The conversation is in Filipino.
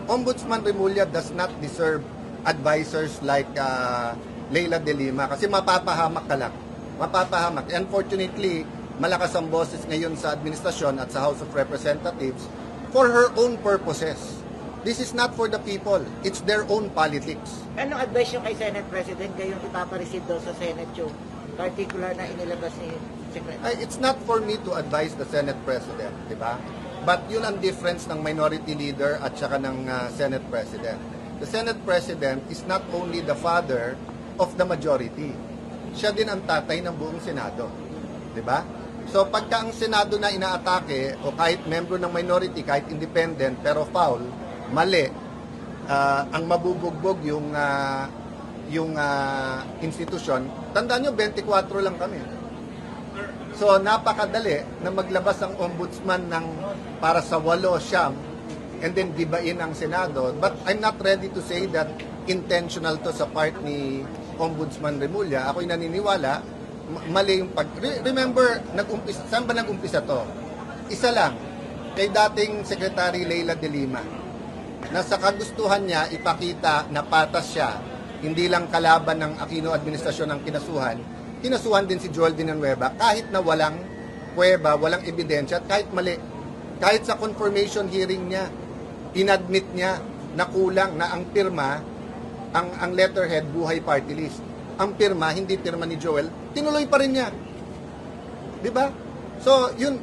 Ombudsman Remulla does not deserve advisors like Leila De Lima kasi mapapahamak ka lang. Mapapahamak. Unfortunately, malakas ang boses ngayon sa administrasyon at sa House of Representatives for her own purposes. This is not for the people. It's their own politics. Anong advice nyo kay Senate President kayong ipapareceive daw sa Senate yung particular na inilabas ni Secretary? It's not for me to advise the Senate President, di ba? But yun ang difference ng minority leader at saka ng Senate President. The Senate President is not only the father of the majority. Siya din ang tatay ng buong Senado. Di ba? So pagka ang Senado na inaatake o kahit membro ng minority, kahit independent pero foul, mali, ang mabubugbog yung institusyon. Tandaan nyo, 24 lang kami. So napakadali na maglabas ang ombudsman ng para sa 8 siyam and then gibain ang Senado. But I'm not ready to say that intentional to sa part ni Ombudsman Remulla. Ako'y naniniwala, mali yung Remember, saan ba nag-umpisa to? Isa lang, kay dating Secretary Leila De Lima, na sa kagustuhan niya ipakita na patas siya, hindi lang kalaban ng Aquino administrasyon ang kinasuhan din si Joel Villanueva kahit na walang pruweba, walang ebidensya at kahit mali. Kahit sa confirmation hearing niya, inadmit niya na kulang na ang pirma, ang letterhead, buhay party list. Ang pirma, hindi pirma ni Joel, tinuloy pa rin niya. Di ba? So, yun,